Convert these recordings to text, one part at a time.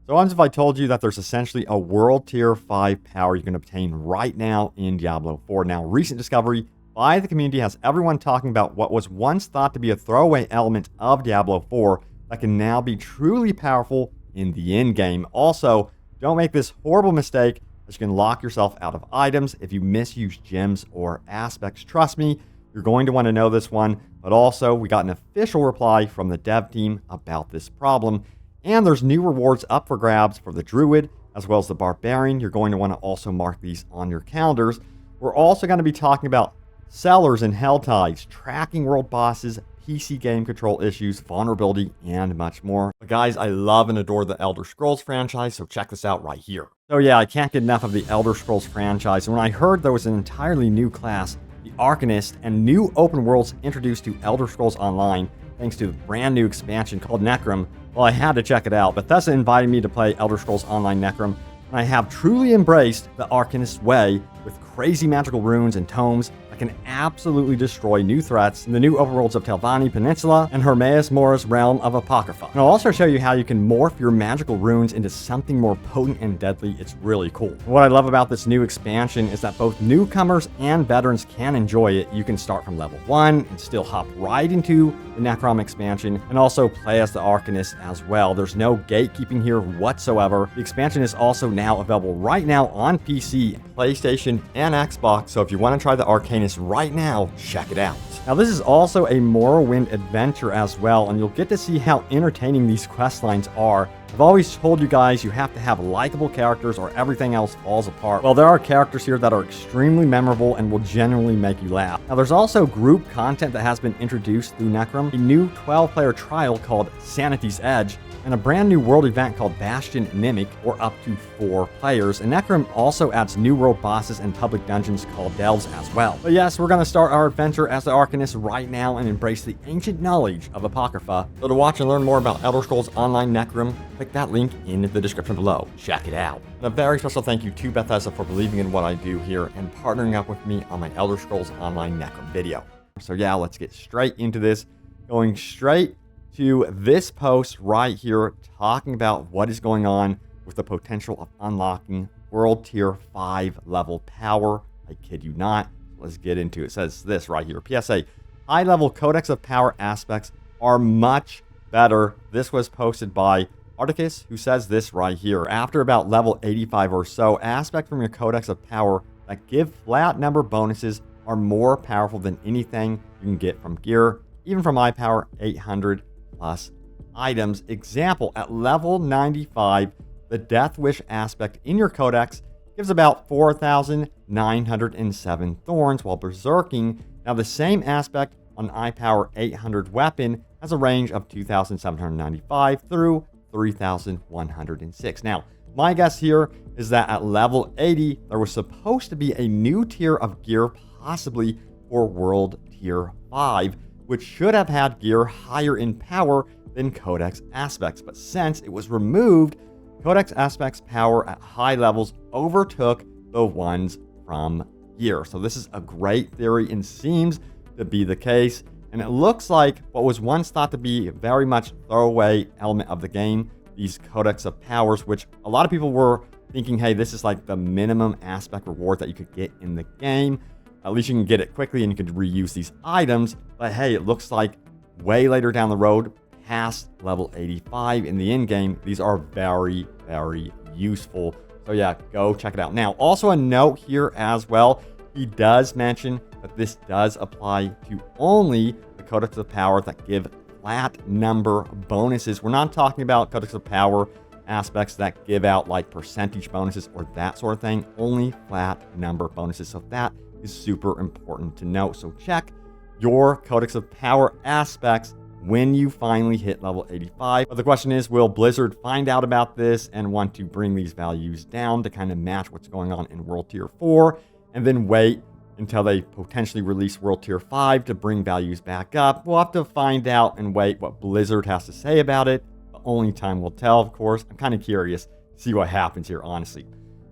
So what if I told you that there's essentially a world tier 5 power you can obtain right now in Diablo 4. Now, recent discovery by the community has everyone talking about what was once thought to be a throwaway element of Diablo 4 that can now be truly powerful in the end game. Also, don't make this horrible mistake that you can lock yourself out of items if you misuse gems or aspects. Trust me, you're going to want to know this one. But also, we got an official reply from the dev team about this problem. And there's new rewards up for grabs for the Druid, as well as the Barbarian. You're going to want to also mark these on your calendars. We're also going to be talking about Cellars and Helltides, tracking world bosses, PC game control issues, vulnerability, and much more. But guys, I love and adore the Elder Scrolls franchise, so check this out right here. So yeah, I can't get enough of the Elder Scrolls franchise. And when I heard there was an entirely new class, the Arcanist, and new open worlds introduced to Elder Scrolls Online, thanks to a brand new expansion called Necrom, well, I had to check it out. Bethesda invited me to play Elder Scrolls Online Necrom, and I have truly embraced the Arcanist way with crazy magical runes and tomes that can absolutely destroy new threats in the new overworlds of Telvanni Peninsula and Hermaeus Mora's realm of Apocrypha. And I'll also show you how you can morph your magical runes into something more potent and deadly. It's really cool. What I love about this new expansion is that both newcomers and veterans can enjoy it. You can start from level 1 and still hop right into the Necrom expansion and also play as the Arcanist as well. There's no gatekeeping here whatsoever. The expansion is also now available right now on PC, PlayStation, and Xbox, so if you want to try the Arcanist right now, check it out. Now, this is also a Morrowind adventure as well, and you'll get to see how entertaining these quest lines are. I've always told you guys you have to have likable characters or everything else falls apart. Well, there are characters here that are extremely memorable and will genuinely make you laugh. Now, there's also group content that has been introduced through Necrom, a new 12-player trial called Sanity's Edge, and a brand new world event called Bastion Mimic, or up to 4 players. And Necrom also adds new world bosses and public dungeons called Delves as well. But yes, we're going to start our adventure as the Arcanist right now and embrace the ancient knowledge of Apocrypha. So to watch and learn more about Elder Scrolls Online Necrom, click that link in the description below. Check it out. And a very special thank you to Bethesda for believing in what I do here and partnering up with me on my Elder Scrolls Online Necrom video. So yeah, let's get straight into this. Going straight to this post right here, talking about what is going on with the potential of unlocking world tier 5 level power. I kid you not. Let's get into it. It says this right here. PSA, high level Codex of Power aspects are much better. This was posted by Articus, who says this right here. After about level 85 or so, aspects from your Codex of Power that give flat number bonuses are more powerful than anything you can get from gear, even from iPower 800 plus items. Example, at level 95, the Death Wish aspect in your Codex gives about 4,907 thorns, while Berserking, now the same aspect on iPower 800 weapon, has a range of 2,795 through 3,106. Now, my guess here is that at level 80, there was supposed to be a new tier of gear, possibly for World Tier 5, which should have had gear higher in power than Codex aspects. But since it was removed, Codex aspects power at high levels overtook the ones from gear. So this is a great theory and seems to be the case. And it looks like what was once thought to be very much throwaway element of the game, these Codex of Powers, which a lot of people were thinking, hey, this is like the minimum aspect reward that you could get in the game. At least you can get it quickly and you can reuse these items. But hey, it looks like way later down the road, past level 85 in the end game, these are very, very useful. So yeah, go check it out. Now, also a note here as well, he does mention that this does apply to only the Codex of Power that give flat number bonuses. We're not talking about Codex of Power aspects that give out like percentage bonuses or that sort of thing, only flat number bonuses. So that is super important to know. So check your Codex of Power aspects when you finally hit level 85. But the question is, will Blizzard find out about this and want to bring these values down to kind of match what's going on in World Tier 4 and then wait until they potentially release World Tier 5 to bring values back up? We'll have to find out and wait what Blizzard has to say about it. But only time will tell, of course. I'm kind of curious to see what happens here, honestly.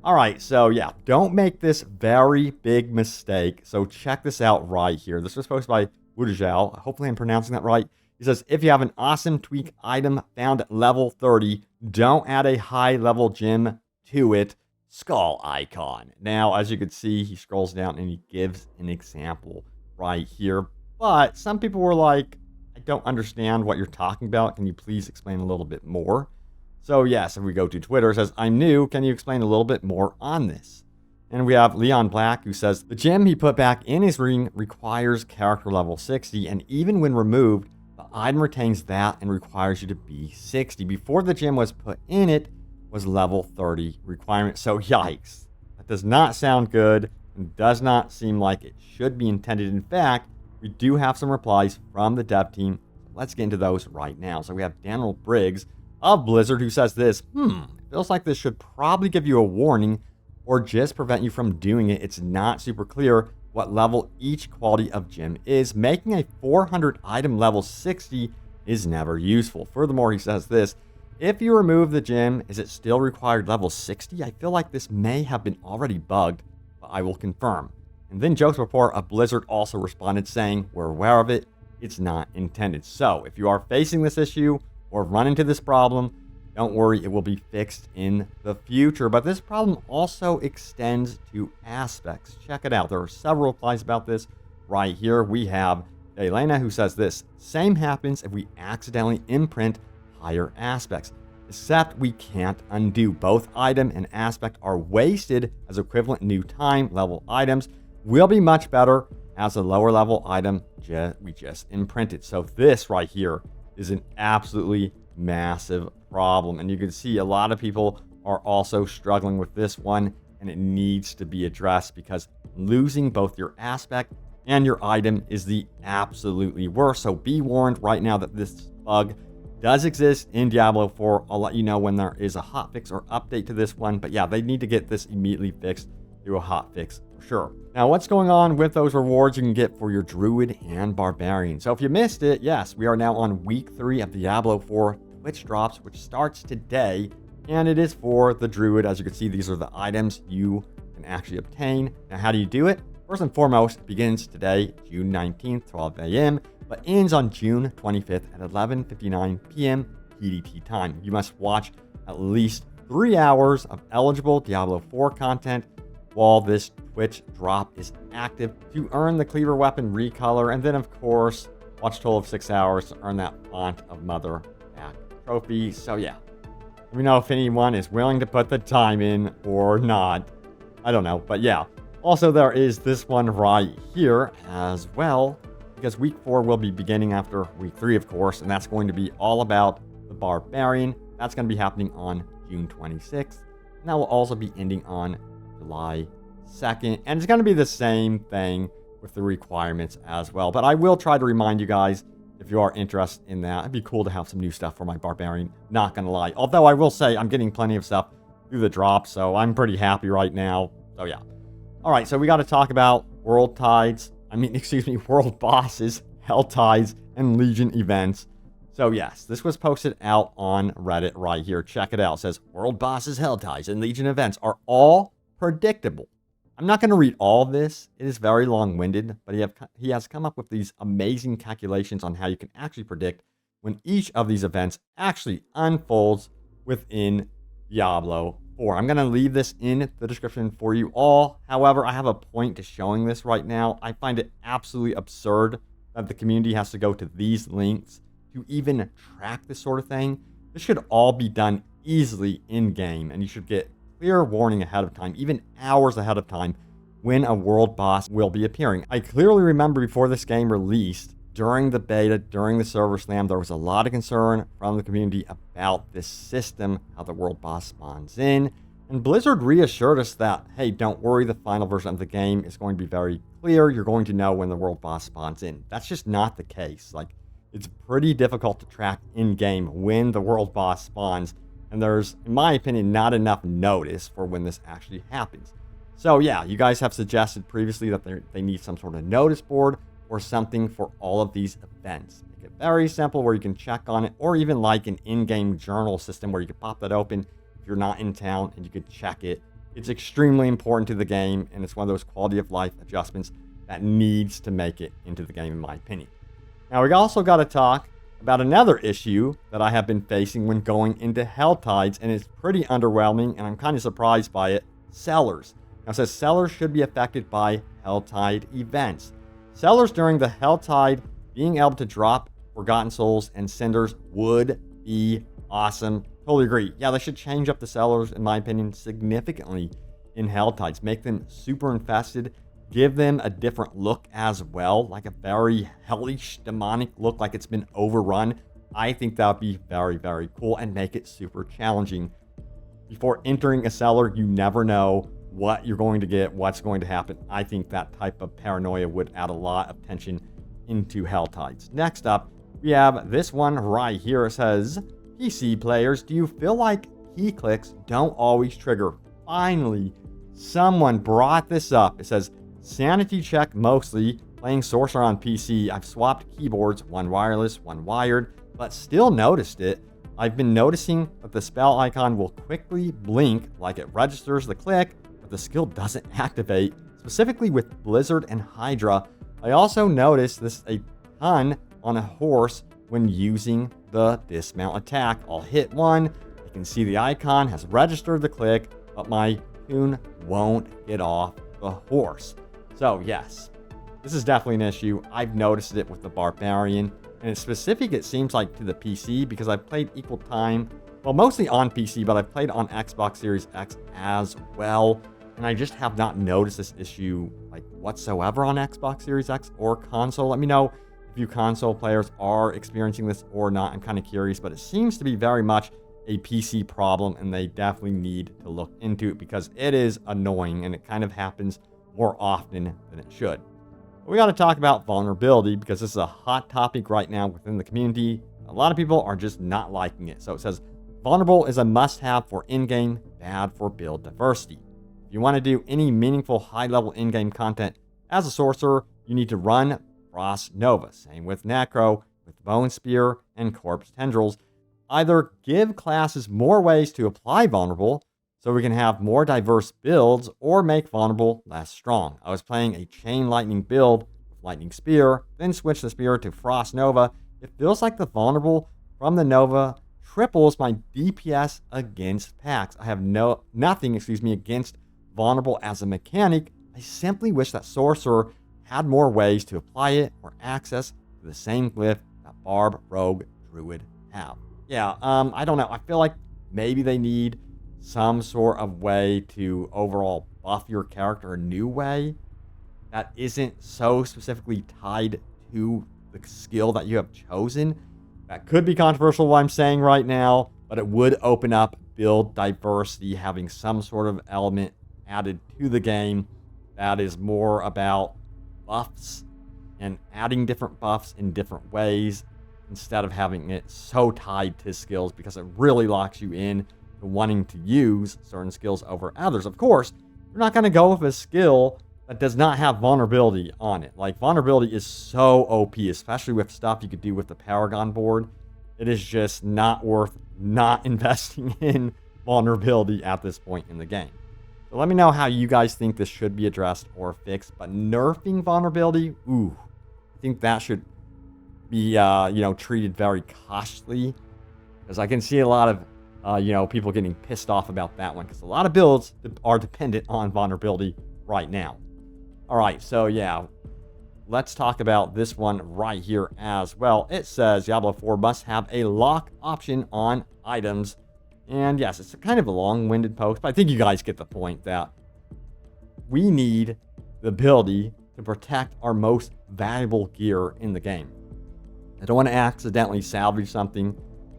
All right, so yeah, don't make this very big mistake. So check this out right here. This was posted by Wudajal. Hopefully I'm pronouncing that right. He says, if you have an awesome tweak item found at level 30, don't add a high level gem to it. Skull icon. Now, as you can see, he scrolls down and he gives an example right here. But some people were like, I don't understand what you're talking about. Can you please explain a little bit more? So yes, if we go to Twitter, it says, I'm new. Can you explain a little bit more on this? And we have Leon Black, who says, the gem he put back in his ring requires character level 60. And even when removed, the item retains that and requires you to be 60. Before the gem was put in, it was level 30 requirement. So yikes. That does not sound good and does not seem like it should be intended. In fact, we do have some replies from the dev team. Let's get into those right now. So we have Daniel Briggs of Blizzard, who says this, feels like this should probably give you a warning or just prevent you from doing it. It's not super clear what level each quality of gem is. Making a 400 item level 60 is never useful. Furthermore, he says this, if you remove the gem, is it still required level 60? I feel like this may have been already bugged, but I will confirm. And then Jokes Report of Blizzard also responded saying, we're aware of it, it's not intended. So if you are facing this issue or run into this problem, don't worry, it will be fixed in the future. But this problem also extends to aspects. Check it out. There are several replies about this right here. We have Elena, who says this, same happens if we accidentally imprint higher aspects, except we can't undo. Both item and aspect are wasted as equivalent new time level items. Will be much better as a lower level item we just imprinted. So this right here is an absolutely massive problem. And you can see a lot of people are also struggling with this one, and it needs to be addressed because losing both your aspect and your item is the absolutely worst. So be warned right now that this bug does exist in Diablo 4. I'll let you know when there is a hotfix or update to this one. But yeah, they need to get this immediately fixed through a hotfix for sure. Now, what's going on with those rewards you can get for your Druid and Barbarian? So if you missed it, yes, we are now on week 3 of Diablo 4 Twitch drops, which starts today. And it is for the Druid. As you can see, these are the items you can actually obtain. Now, how do you do it? First and foremost, it begins today, June 19th, 12 a.m., but ends on June 25th at 11:59 p.m. PDT time. You must watch at least 3 hours of eligible Diablo 4 content while this Twitch drop is active to earn the Cleaver Weapon recolor, and then of course, watch a total of 6 hours to earn that Font of Mother back trophy. So yeah, let me know if anyone is willing to put the time in or not. I don't know, but yeah. Also, there is this one right here as well, because week 4 will be beginning after week 3, of course, and that's going to be all about the Barbarian. That's going to be happening on June 26th, and that will also be ending on July 2nd, and it's going to be the same thing with the requirements as well. But I will try to remind you guys, if you are interested in that, it'd be cool to have some new stuff for my Barbarian, not going to lie. Although I will say I'm getting plenty of stuff through the drop, so I'm pretty happy right now. So yeah. All right, so we got to talk about world bosses, Helltides, and Legion events. So yes, this was posted out on Reddit right here. Check it out. It says, world bosses, Helltides, and Legion events are all predictable. I'm not going to read all of this. It is very long-winded, but he has come up with these amazing calculations on how you can actually predict when each of these events actually unfolds within Diablo 4. I'm going to leave this in the description for you all. However, I have a point to showing this right now. I find it absolutely absurd that the community has to go to these links to even track this sort of thing. This should all be done easily in-game, and you should get clear warning ahead of time, even hours ahead of time, when a world boss will be appearing. I clearly remember before this game released, during the beta, during the server slam, there was a lot of concern from the community about this system, how the world boss spawns in. And Blizzard reassured us that, hey, don't worry, the final version of the game is going to be very clear. You're going to know when the world boss spawns in. That's just not the case. Like, it's pretty difficult to track in-game when the world boss spawns. And there's, in my opinion, not enough notice for when this actually happens. So yeah, you guys have suggested previously that they need some sort of notice board or something for all of these events. Make it very simple where you can check on it, or even like an in-game journal system where you can pop that open if you're not in town and you could check it. It's extremely important to the game, and it's one of those quality of life adjustments that needs to make it into the game, in my opinion. Now, we also got to talk about another issue that I have been facing when going into Helltides, and it's pretty underwhelming, and I'm kind of surprised by it. Cellars. Now it says Cellars should be affected by Helltide events. Cellars during the Helltide, being able to drop Forgotten Souls and Cinders would be awesome. Totally agree. Yeah, they should change up the Cellars, in my opinion, significantly in Helltides. Make them super infested. Give them a different look as well, like a very hellish, demonic look, like it's been overrun. I think that would be very, very cool, and make it super challenging. Before entering a cellar, you never know what you're going to get, what's going to happen. I think that type of paranoia would add a lot of tension into Helltides. Next up, we have this one right here. It says, PC players, do you feel like key clicks don't always trigger? Finally, someone brought this up. It says, sanity check mostly. Playing Sorcerer on PC, I've swapped keyboards, one wireless, one wired, but still noticed it. I've been noticing that the spell icon will quickly blink like it registers the click, but the skill doesn't activate, specifically with Blizzard and Hydra. I also noticed this a ton on a horse when using the dismount attack. I'll hit one, you can see the icon has registered the click, but my tune won't get off the horse. So yes, this is definitely an issue. I've noticed it with the Barbarian, and it's specific, it seems like, to the PC, because I've played equal time, well, mostly on PC, but I've played on Xbox Series X as well, and I just have not noticed this issue like whatsoever on Xbox Series X or console. Let me know if you console players are experiencing this or not. I'm kind of curious, but it seems to be very much a PC problem, and they definitely need to look into it because it is annoying, and it kind of happens more often than it should. We got to talk about vulnerability because this is a hot topic right now within the community. A lot of people are just not liking it. So it says, vulnerable is a must-have for in-game, bad for build diversity. If you want to do any meaningful high-level in-game content as a sorcerer, you need to run Frost Nova. Same with Necro, with Bone Spear, and Corpse Tendrils. Either give classes more ways to apply vulnerable, so we can have more diverse builds, or make vulnerable less strong. I was playing a Chain Lightning build with Lightning Spear, then switched the Spear to Frost Nova. It feels like the vulnerable from the Nova triples my DPS against packs. I have nothing against vulnerable as a mechanic. I simply wish that Sorcerer had more ways to apply it or access to the same glyph that Barb, Rogue, Druid have. Yeah, I don't know. I feel like maybe they need some sort of way to overall buff your character a new way that isn't so specifically tied to the skill that you have chosen. That could be controversial what I'm saying right now, but it would open up build diversity, having some sort of element added to the game that is more about buffs and adding different buffs in different ways instead of having it so tied to skills, because it really locks you in wanting to use certain skills over others. Of course, you're not going to go with a skill that does not have vulnerability on it. Like, vulnerability is so OP, especially with stuff you could do with the Paragon board. It is just not worth not investing in vulnerability at this point in the game. So let me know how you guys think this should be addressed or fixed. But nerfing vulnerability, ooh, I think that should be, treated very cautiously, because I can see a lot of people getting pissed off about that one, because a lot of builds are dependent on vulnerability right now. All right, so yeah, let's talk about this one right here as well. It says Diablo 4 must have a lock option on items. And yes, it's kind of a long-winded post, but I think you guys get the point that we need the ability to protect our most valuable gear in the game. I don't want to accidentally salvage something.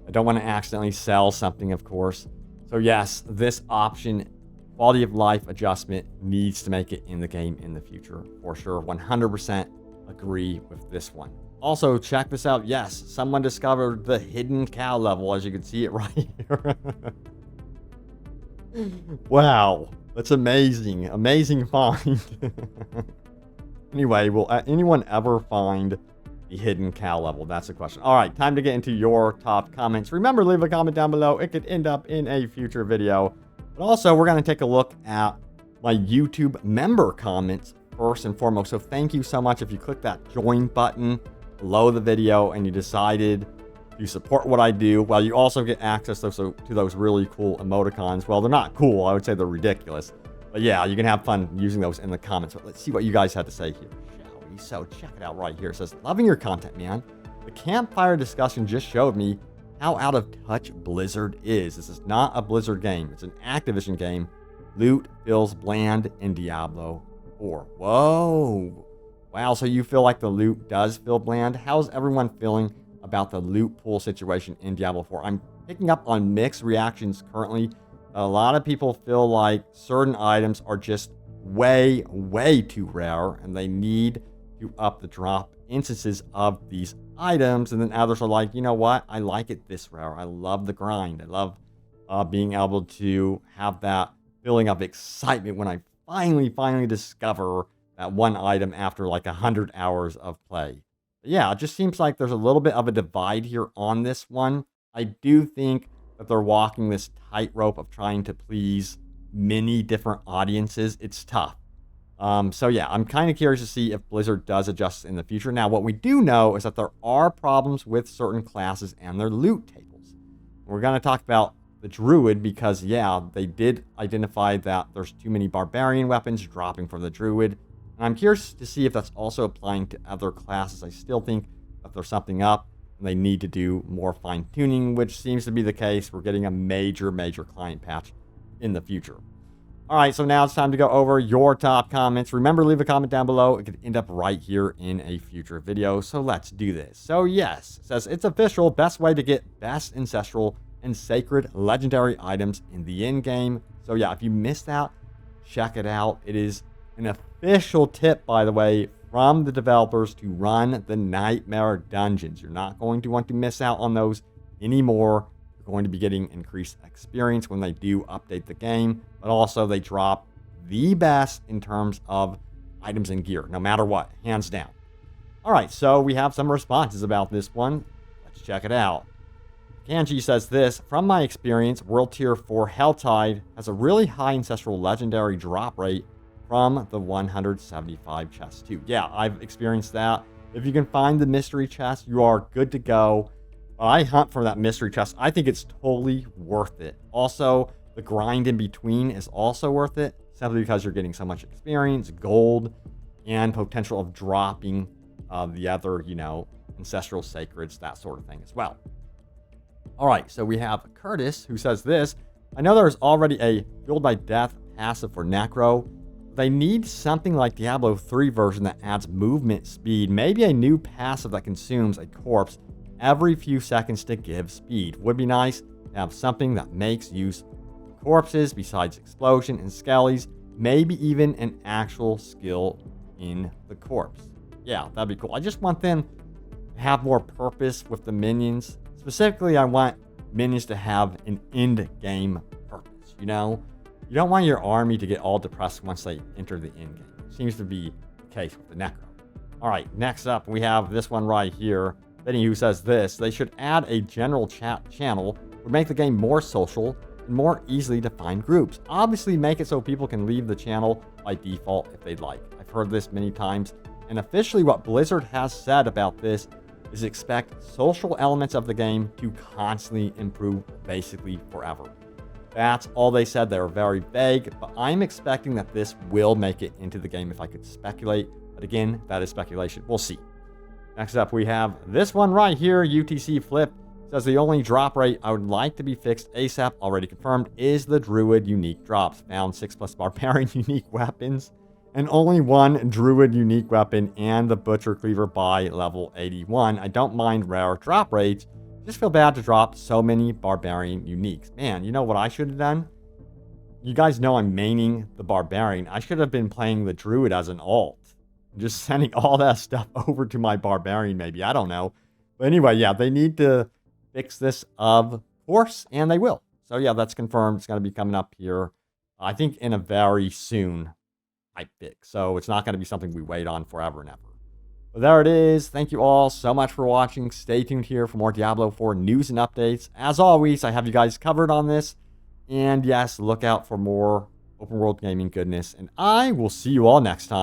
I don't want to accidentally sell something, of course. So yes, this option, quality of life adjustment, needs to make it in the game in the future, for sure. 100% agree with this one. Also, check this out. Yes, someone discovered the hidden cow level, as you can see it right here. Wow, that's amazing. Amazing find. Anyway, will anyone ever find the hidden cow level? That's the question. All right, time to get into your top comments. Remember, leave a comment down below. It could end up in a future video. But also, we're going to take a look at my YouTube member comments first and foremost. So thank you so much if you click that join button below the video and you decided to support what I do, while you also get access to those really cool emoticons. Well, they're not cool. I would say they're ridiculous. But yeah, you can have fun using those in the comments. But let's see what you guys had to say here, shall we? So check it out right here. It says, loving your content, man. The campfire discussion just showed me how out of touch Blizzard is. This is not a Blizzard game. It's an Activision game. Loot feels bland in Diablo 4. Whoa. Wow, so you feel like the loot does feel bland? How's everyone feeling about the loot pool situation in Diablo 4? I'm picking up on mixed reactions currently. A lot of people feel like certain items are just way, way too rare, and they need to up the drop instances of these items. And then others are like, you know what? I like it this rare. I love the grind. I love being able to have that feeling of excitement when I finally discover that one item after like 100 hours of play. But yeah, it just seems like there's a little bit of a divide here on this one. I do think that they're walking this tightrope of trying to please many different audiences. It's tough. So yeah, I'm kind of curious to see if Blizzard does adjust in the future. Now, what we do know is that there are problems with certain classes and their loot tables. We're going to talk about the Druid because, yeah, they did identify that there's too many Barbarian weapons dropping from the Druid. And I'm curious to see if that's also applying to other classes. I still think that there's something up and they need to do more fine-tuning, which seems to be the case. We're getting a major client patch in the future. All right, so now it's time to go over your top comments. Remember, leave a comment down below. It could end up right here in a future video, so let's do this. So yes, it says it's official. Best way to get best ancestral and sacred legendary items in the end game. So yeah, if you missed out, check it out. It is an official tip, by the way, from the developers to run the Nightmare Dungeons. You're not going to want to miss out on those anymore. You're going to be getting increased experience when they do update the game, but also they drop the best in terms of items and gear, no matter what, hands down. All right, so we have some responses about this one. Let's check it out. Kanji says this, from my experience, World Tier 4 Helltide has a really high ancestral legendary drop rate from the 175 chests too. Yeah, I've experienced that. If you can find the mystery chest, you are good to go. I hunt for that mystery chest. I think it's totally worth it. Also, the grind in between is also worth it, simply because you're getting so much experience, gold, and potential of dropping the other, ancestral sacreds, that sort of thing as well. All right, so we have Curtis, who says this. I know there's already a Fueled by Death passive for Necro. They need something like Diablo 3 version that adds movement speed. Maybe a new passive that consumes a corpse every few seconds to give speed. Would be nice to have something that makes use of corpses besides explosion and skellies. Maybe even an actual skill in the corpse. Yeah, that'd be cool. I just want them to have more purpose with the minions. Specifically, I want minions to have an end game purpose, You don't want your army to get all depressed once they enter the end game. Seems to be the case with the Necro. All right, next up, we have this one right here. Benny, who says this, they should add a general chat channel, would make the game more social and more easily to find groups. Obviously, make it so people can leave the channel by default if they'd like. I've heard this many times, and officially what Blizzard has said about this is expect social elements of the game to constantly improve basically forever. That's all they said. They were very vague, but I'm expecting that this will make it into the game if I could speculate. But again, that is speculation. We'll see. Next up, we have this one right here. UTC Flip says the only drop rate I would like to be fixed ASAP, already confirmed, is the Druid unique drops. Found 6+ Barbarian unique weapons and only 1 Druid unique weapon and the Butcher Cleaver by level 81. I don't mind rare drop rates. Just feel bad to drop so many Barbarian uniques. Man, you know what I should have done? You guys know I'm maining the Barbarian. I should have been playing the Druid as an alt. Just sending all that stuff over to my Barbarian, maybe. I don't know. But anyway, yeah, they need to fix this, of course, and they will. So yeah, that's confirmed. It's going to be coming up here, I think, in a very soon type fix. So it's not going to be something we wait on forever and ever. But there it is. Thank you all so much for watching. Stay tuned here for more Diablo 4 news and updates. As always, I have you guys covered on this. And yes, look out for more open world gaming goodness. And I will see you all next time.